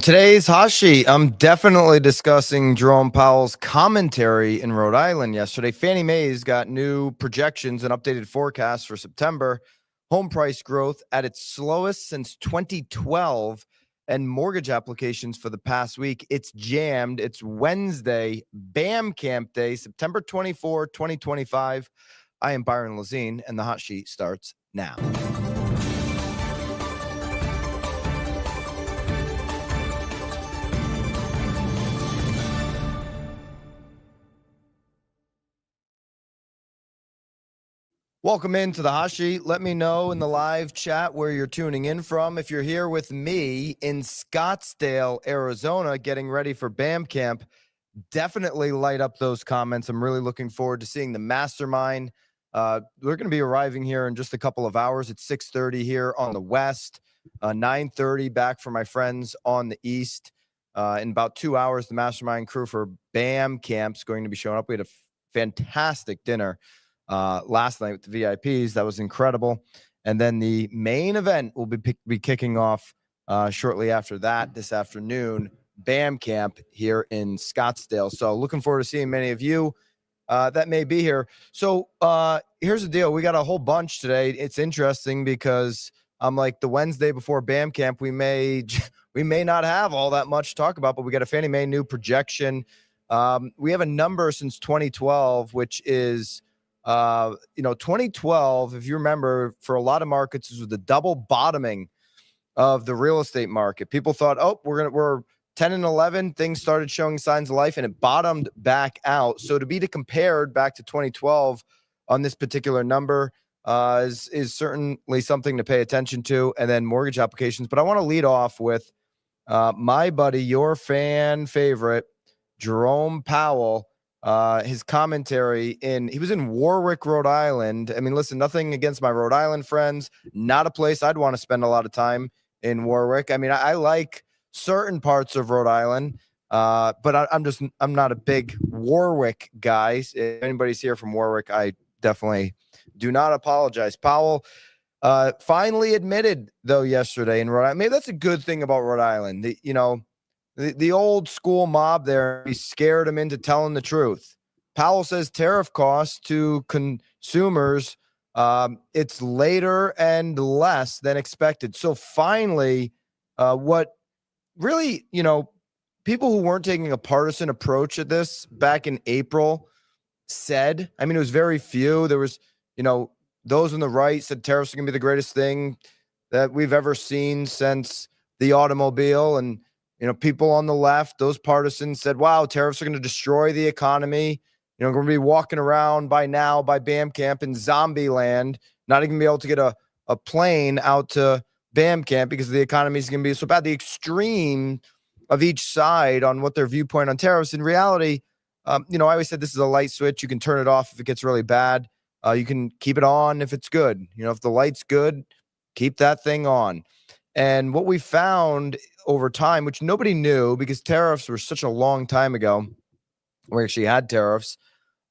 On today's Hashi, I'm definitely discussing Jerome Powell's commentary in Rhode Island yesterday. Fannie Mae's got new projections and updated forecasts for September. Home price growth at its slowest since 2012, and mortgage applications for the past week. It's jammed. It's Wednesday, BAM Camp Day, September 24, 2025. I am Byron Lazine, and the Hot Sheet starts now. Welcome into the Hot Sheet. Let me know in the live chat where you're tuning in from. If you're here with me in Scottsdale, Arizona, getting ready for BAM Camp, definitely light up those comments. I'm really looking forward to seeing the mastermind. We're going to be arriving here in just a couple of hours. It's 6:30 here on the west, 9:30 back for my friends on the east. In about 2 hours, the mastermind crew for BAM Camp's going to be showing up. We had a fantastic dinner last night with the VIPs. That was incredible. And then the main event will be kicking off shortly after that this afternoon, BAM Camp here in Scottsdale. So looking forward to seeing many of you that may be here. So here's the deal. We got a whole bunch today. It's interesting because I'm like the Wednesday before BAM Camp, we may not have all that much to talk about, but we got a Fannie Mae new projection. We have a number since 2012, which is 2012, if you remember, for a lot of markets, this was the double bottoming of the real estate market. People thought, oh, we're 10 and 11. Things started showing signs of life, and it bottomed back out. So to be compared back to 2012 on this particular number is certainly something to pay attention to. And then mortgage applications. But I want to lead off with my buddy, your fan favorite, Jerome Powell. His commentary he was in Warwick, Rhode Island. I mean, listen, nothing against my Rhode Island friends, not a place I'd want to spend a lot of time in Warwick. I mean, I like certain parts of Rhode Island, but I'm not a big Warwick guy. If anybody's here from Warwick, I definitely do not apologize. Powell finally admitted, though, yesterday in Rhode Island, maybe that's a good thing about Rhode Island. The old school mob there, he scared him into telling the truth. Powell says tariff costs to consumers, it's later and less than expected. So finally, what really, people who weren't taking a partisan approach at this back in April said, I mean, it was very few. There was, those on the right said tariffs are going to be the greatest thing that we've ever seen since the automobile. And people on the left, those partisans said, wow, tariffs are going to destroy the economy. We're going to be walking around by BAM Camp in zombie land, not even be able to get a plane out to BAM Camp because the economy is going to be so bad. The extreme of each side on what their viewpoint on tariffs. In reality, I always said this is a light switch. You can turn it off if it gets really bad. You can keep it on if it's good. If the light's good, keep that thing on. And what we found over time, which nobody knew because tariffs were such a long time ago, we actually had tariffs,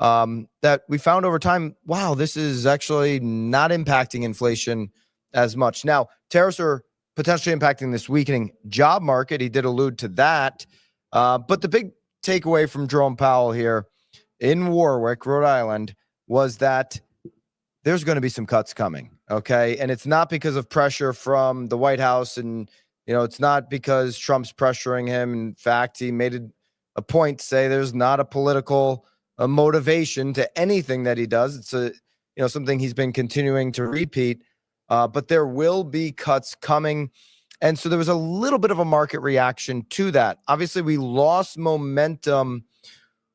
that we found over time, wow, this is actually not impacting inflation as much. Now, tariffs are potentially impacting this weakening job market. He did allude to that. But the big takeaway from Jerome Powell here in Warwick, Rhode Island, was that there's going to be some cuts coming. Okay. And it's not because of pressure from the White House. And, it's not because Trump's pressuring him. In fact, he made a point to say there's not a political motivation to anything that he does. It's something he's been continuing to repeat, but there will be cuts coming. And so there was a little bit of a market reaction to that. Obviously, we lost momentum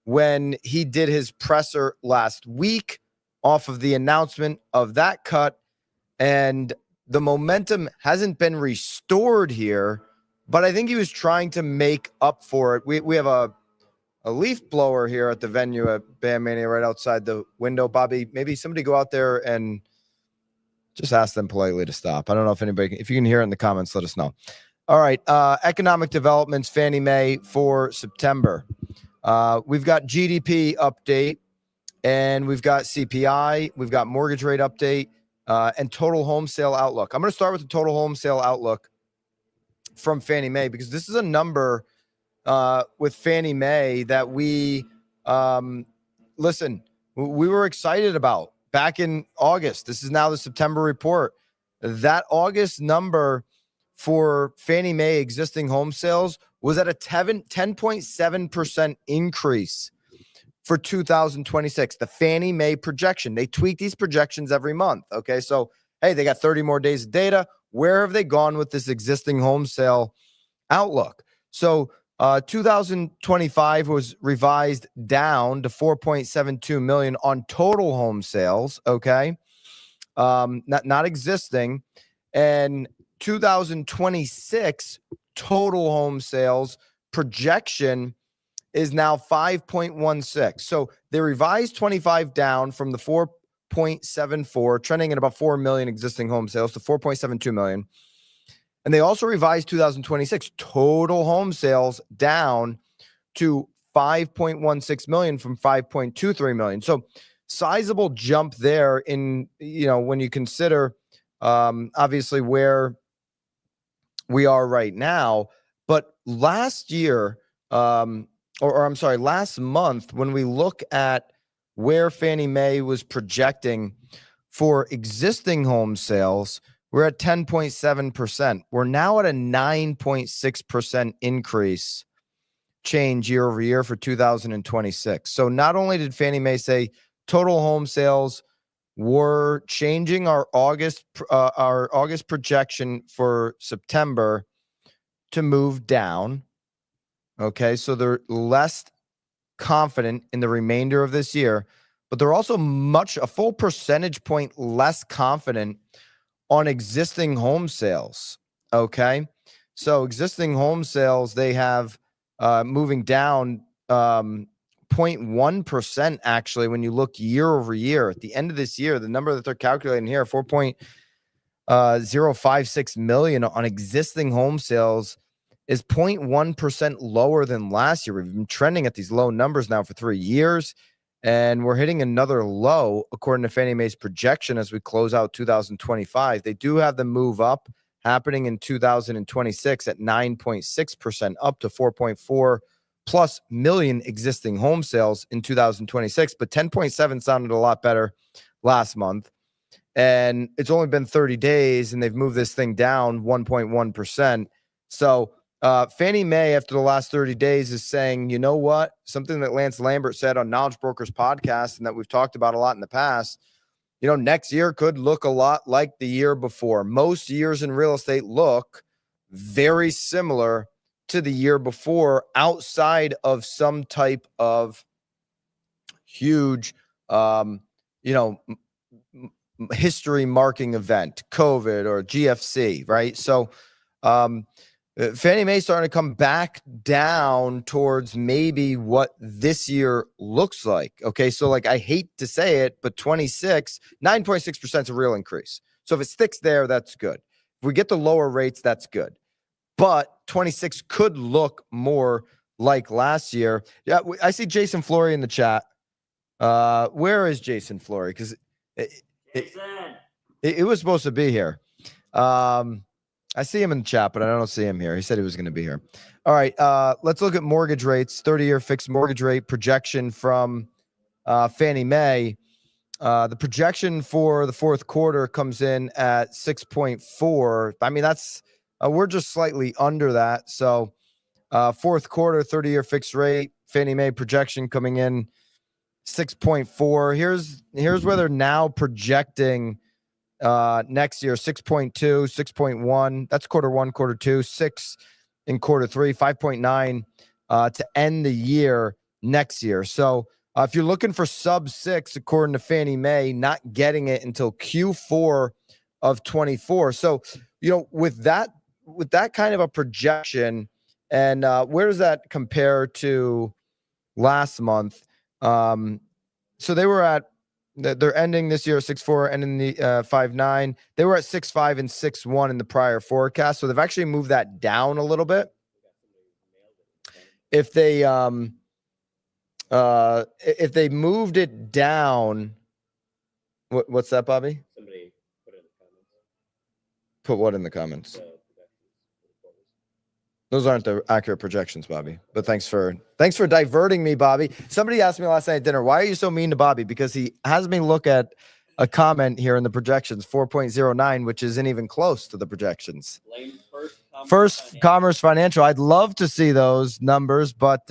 when he did his presser last week off of the announcement of that cut. And the momentum hasn't been restored here, but I think he was trying to make up for it. We have a leaf blower here at the venue at BAM Mania right outside the window. Bobby, maybe somebody go out there and just ask them politely to stop. I don't know if you can hear it in the comments, let us know. All right. Economic developments, Fannie Mae for September. We've got GDP update, and we've got CPI. We've got mortgage rate update. And total home sale outlook. I'm going to start with the total home sale outlook. from Fannie Mae, because this is a number with Fannie Mae that we listen, we were excited about back in August. This is now the September report. That August number for Fannie Mae existing home sales was at a 10.7% increase for 2026. The Fannie Mae projection. They tweak these projections every month. Okay. So, hey, they got 30 more days of data. Where have they gone with this existing home sale outlook? So, 2025 was revised down to 4.72 million on total home sales. Okay. Not existing. And 2026 total home sales projection is now 5.16. So they revised 25 down from the 4.74, trending at about 4 million existing home sales to 4.72 million. And they also revised 2026 total home sales down to 5.16 million from 5.23 million. So sizable jump there in, when you consider obviously where we are right now. But last year, last month, when we look at where Fannie Mae was projecting for existing home sales, we're at 10.7%. We're now at a 9.6% increase change year over year for 2026. So not only did Fannie Mae say total home sales were changing our August projection for September to move down. Okay, so they're less confident in the remainder of this year, but they're also a full percentage point less confident on existing home sales. Okay, so existing home sales, they have moving down 0.1% actually when you look year over year. At the end of this year, the number that they're calculating here, 4.056 million on existing home sales, is 0.1% lower than last year. We've been trending at these low numbers now for 3 years, and we're hitting another low according to Fannie Mae's projection as we close out 2025. They do have the move up happening in 2026 at 9.6%, up to 4.4 plus million existing home sales in 2026, but 10.7 sounded a lot better last month. And it's only been 30 days and they've moved this thing down 1.1%. So Fannie Mae, after the last 30 days, is saying, you know what? Something that Lance Lambert said on Knowledge Brokers podcast and that we've talked about a lot in the past, next year could look a lot like the year before. Most years in real estate look very similar to the year before outside of some type of huge, history marking event, COVID or GFC, right? So Fannie Mae starting to come back down towards maybe what this year looks like. Okay, so I hate to say it, but 9.6% is a real increase. So if it sticks there, that's good. If we get the lower rates, that's good. But 26 could look more like last year. Yeah, I see Jason Flory in the chat. Where is Jason Flory? Because it was supposed to be here. I see him in the chat, but I don't see him here. He said he was going to be here. All right, let's look at mortgage rates. 30-year fixed mortgage rate projection from Fannie Mae. The projection for the fourth quarter comes in at 6.4. I mean, that's we're just slightly under that. So fourth quarter, 30-year fixed rate, Fannie Mae projection coming in 6.4. Here's where they're now projecting next year, 6.2, 6.1. That's quarter one, quarter two, 6 in quarter three, 5.9 to end the year next year. So if you're looking for sub 6, according to Fannie Mae, not getting it until Q4 of 24. So, with that kind of a projection, and where does that compare to last month? So they were at, they're ending this year at 6.4, ending the 5.9. They were at 6.5 and 6.1 in the prior forecast. So they've actually moved that down a little bit. If they moved it down, what's that, Bobby? Somebody put it in the comments. Put what in the comments? Those aren't the accurate projections, Bobby. But thanks for diverting me, Bobby. Somebody asked me last night at dinner, why are you so mean to Bobby? Because he has me look at a comment here in the projections, 4.09, which isn't even close to the projections. First Commerce Financial. I'd love to see those numbers, but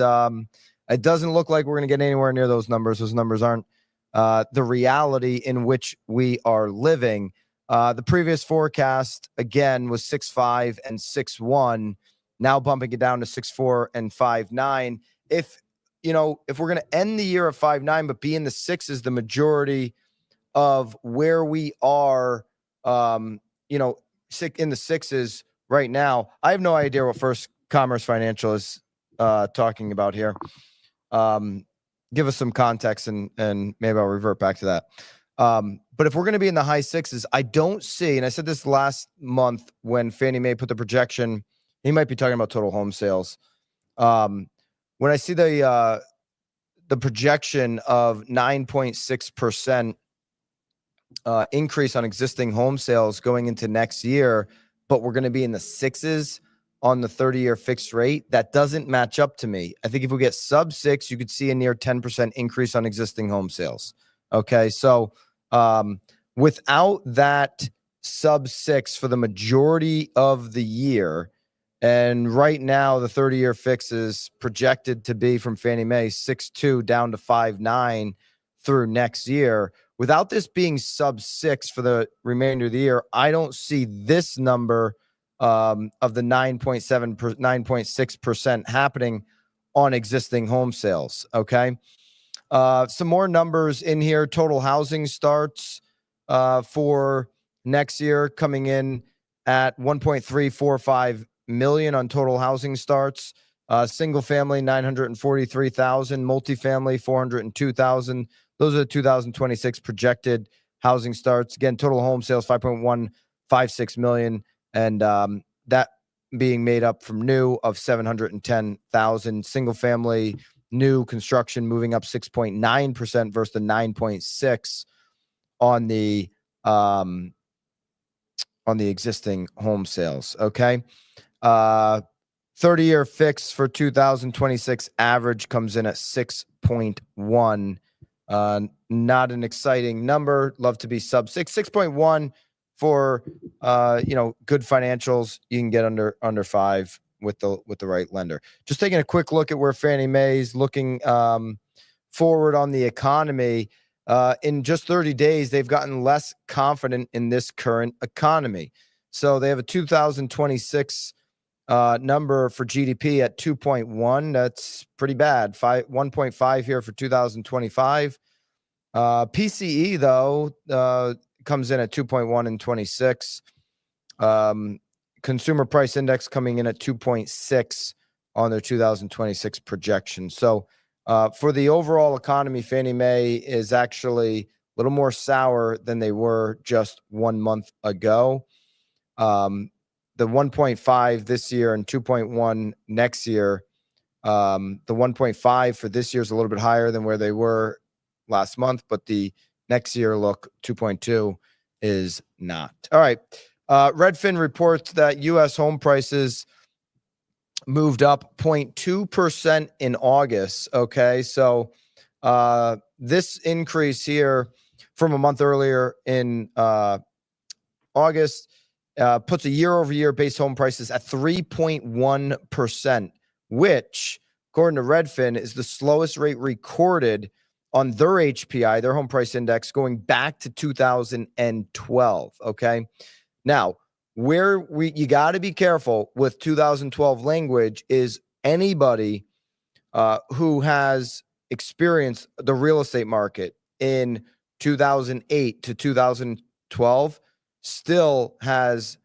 it doesn't look like we're going to get anywhere near those numbers. Those numbers aren't the reality in which we are living. The previous forecast, again, was 6.5 and 6.1. Now bumping it down to 6.4 and 5.9. If we're going to end the year at 5.9, but be in the sixes, the majority of where we are, in the sixes right now, I have no idea what First Commerce Financial is talking about here. Give us some context and maybe I'll revert back to that. But if we're going to be in the high sixes, I don't see, and I said this last month when Fannie Mae put the projection, he might be talking about total home sales. When I see the projection of 9.6% increase on existing home sales going into next year, but we're going to be in the sixes on the 30-year fixed rate, that doesn't match up to me. I think if we get sub 6, you could see a near 10% increase on existing home sales. Okay, so without that sub 6 for the majority of the year, and right now the 30-year fix is projected to be from Fannie Mae 6.2 down to 5.9 through next year. Without this being sub 6 for the remainder of the year, I don't see this number of the 9.6% happening on existing home sales. Okay. Some more numbers in here. Total housing starts for next year coming in at 1.345 million on total housing starts. Single family 943,000, multifamily 402,000. Those are the 2026 projected housing starts. Again, total home sales 5.156 million, and that being made up from new of 710,000. Single family new construction moving up 6.9% versus the 9.6 on the existing home sales. Okay. 30-year fix for 2026 average comes in at 6.1. Not an exciting number. Love to be sub 6. 6.1 for good financials. You can get under 5 with the right lender. Just taking a quick look at where Fannie Mae's looking forward on the economy. In just 30 days, they've gotten less confident in this current economy. So they have a 2026 number for GDP at 2.1. That's pretty bad. 1.5 here for 2025. PCE though comes in at 2.1 in 26. Consumer price index coming in at 2.6 on their 2026 projection. So for the overall economy, Fannie Mae is actually a little more sour than they were just 1 month ago. The 1.5 this year and 2.1 next year. The 1.5 for this year is a little bit higher than where they were last month, but the next year look 2.2 is not. All right. Redfin reports that U.S. home prices moved up 0.2% in August. Okay. So this increase here from a month earlier in August puts a year-over-year base home prices at 3.1%, which, according to Redfin, is the slowest rate recorded on their HPI, their home price index, going back to 2012. Okay. Now, where you got to be careful with 2012 language is anybody who has experienced the real estate market in 2008 to 2012 still has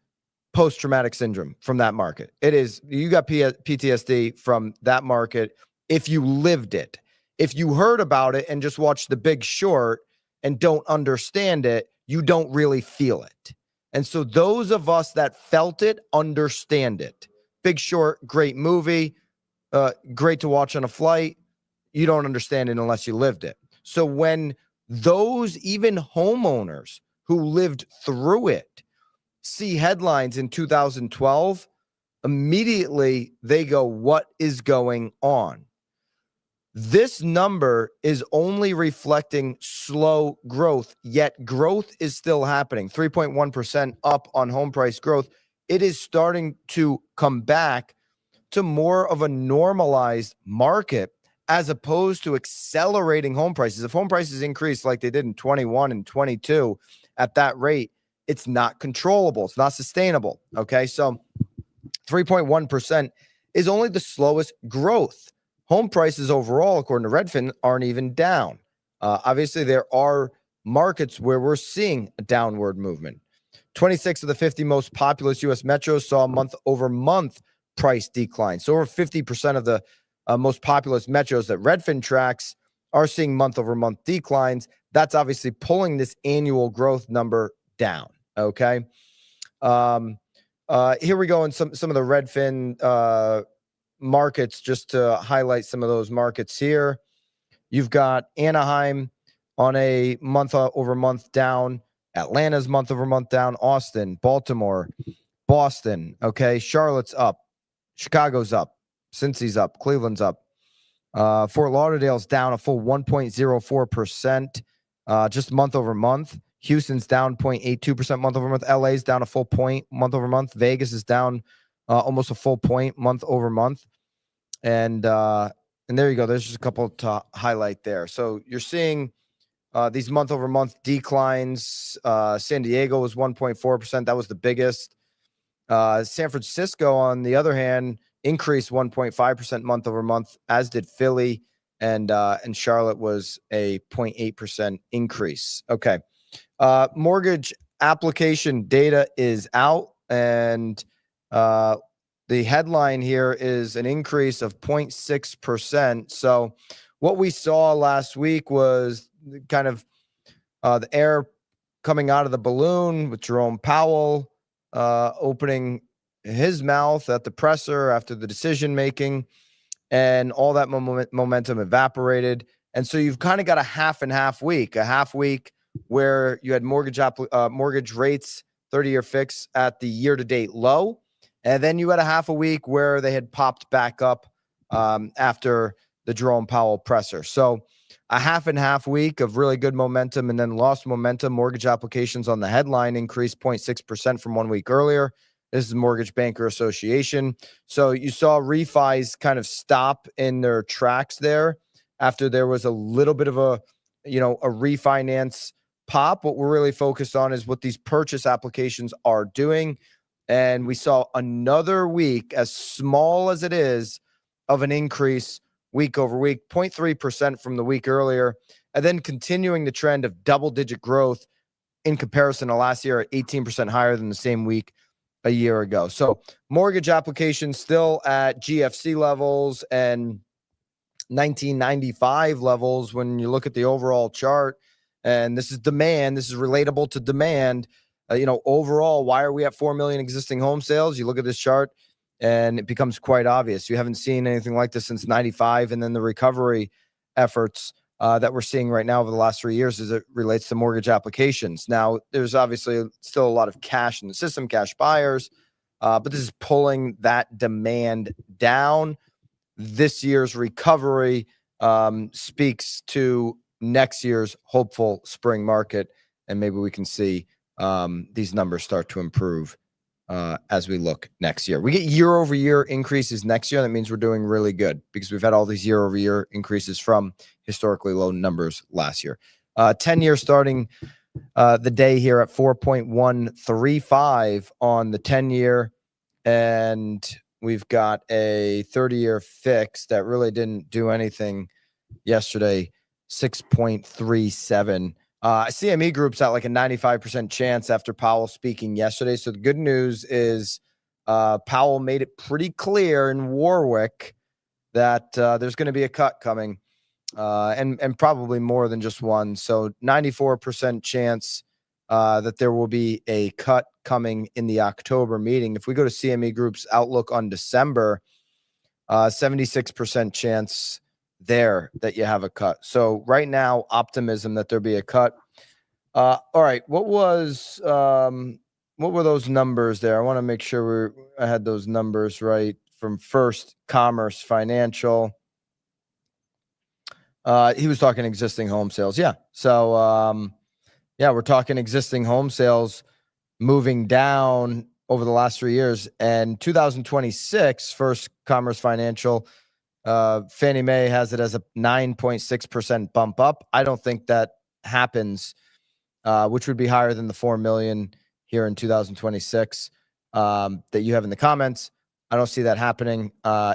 post-traumatic syndrome from that market. It is, you got PTSD from that market if you lived it. If you heard about it and just watched The Big Short and don't understand it, you don't really feel it. And so those of us that felt it understand it. Big Short, great movie, great to watch on a flight. You don't understand it unless you lived it. So when those even homeowners who lived through it see headlines in 2012 immediately they go, what is going on? This number is only reflecting slow growth, yet growth is still happening. 3.1% up on home price growth. It is starting to come back to more of a normalized market as opposed to accelerating home prices. If home prices increase like they did in 21 and 22 at that rate, it's not controllable. It's not sustainable. Okay. So 3.1% is only the slowest growth. Home prices overall, according to Redfin, aren't even down. Obviously, there are markets where we're seeing a downward movement. 26 of the 50 most populous U.S. metros saw month-over-month price decline. So over 50% of the most populous metros that Redfin tracks are seeing month-over-month declines. That's obviously pulling this annual growth number down. Okay. Here we go in some of the Redfin markets, just to highlight some of those markets here. You've got Anaheim on a month-over-month down, Atlanta's month-over-month down, Austin, Baltimore, Boston, okay, Charlotte's up, Chicago's up, Cincy's up, Cleveland's up. Fort Lauderdale's down a full 1.04%, just month-over-month. Houston's down 0.82% month-over-month. LA's down a full point month-over-month. Vegas is down almost a full point month-over-month. And there you go. There's just a couple to highlight there. So you're seeing these month-over-month declines. San Diego was 1.4%. That was the biggest. San Francisco, on the other hand, increased 1.5% month-over-month, as did Philly. And Charlotte was a 0.8% increase. Okay. Mortgage application data is out, and the headline here is an increase of 0.6%. So what we saw last week was kind of the air coming out of the balloon with Jerome Powell opening his mouth at the presser after the decision making, and all that momentum evaporated. And so you've kind of got a half and half week, where you had mortgage rates, 30-year fix at the year-to-date low. And then you had a half a week where they had popped back up after the Jerome Powell presser. So a half and half week of really good momentum and then lost momentum. Mortgage applications on the headline increased 0.6% from 1 week earlier. This is Mortgage Banker Association. So you saw refis kind of stop in their tracks there after there was a little bit of a refinance pop. What we're really focused on is what these purchase applications are doing. And we saw another week, as small as it is, of an increase week over week, 0.3% from the week earlier, and then continuing the trend of double-digit growth in comparison to last year at 18% higher than the same week a year ago. So mortgage applications still at GFC levels and 1995 levels when you look at the overall chart. And this is demand. This is relatable to demand. Overall, why are we at 4 million existing home sales? You look at this chart and it becomes quite obvious. You haven't seen anything like this since 95. And then the recovery efforts that we're seeing right now over the last 3 years as it relates to mortgage applications. Now, there's obviously still a lot of cash in the system, cash buyers, but this is pulling that demand down. This year's recovery speaks to next year's hopeful spring market, and maybe we can see these numbers start to improve as we look next year. We get year-over-year increases next year. That means we're doing really good because we've had all these year-over-year increases from historically low numbers last year. 10-year starting the day here at 4.135 on the 10-year, and we've got a 30-year fix that really didn't do anything yesterday, 6.37. CME Group's at like a 95% chance after Powell speaking yesterday. So the good news is Powell made it pretty clear in Warwick that there's going to be a cut coming, and probably more than just one. So 94% chance that there will be a cut coming in the October meeting. If we go to CME Group's outlook on December, 76% chance there that you have a cut. So right now, optimism that there'll be a cut. All right. What was what were those numbers there? I want to make sure I had those numbers right from First Commerce Financial. He was talking existing home sales. Yeah. So, yeah, we're talking existing home sales moving down over the last 3 years. And 2026, First Commerce Financial, Fannie Mae has it as a 9.6% bump up. I don't think that happens, which would be higher than the 4 million here in 2026 that you have in the comments. I don't see that happening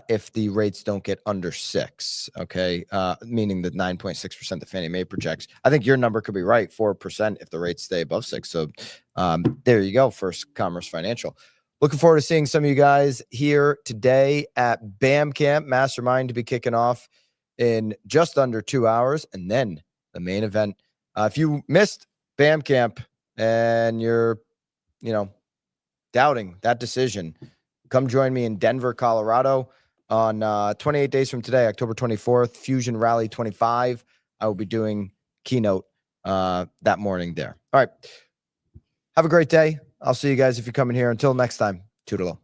if the rates don't get under 6, okay? Meaning the 9.6% that Fannie Mae projects. I think your number could be right, 4% if the rates stay above 6. So there you go, First Commerce Financial. Looking forward to seeing some of you guys here today at BAM Camp Mastermind to be kicking off in just under 2 hours. And then the main event. If you missed BAM Camp and you're, doubting that decision, come join me in Denver, Colorado on 28 days from today, October 24th, Fusion Rally 25. I will be doing keynote that morning there. All right. Have a great day. I'll see you guys if you're coming here. Until next time, toodaloo.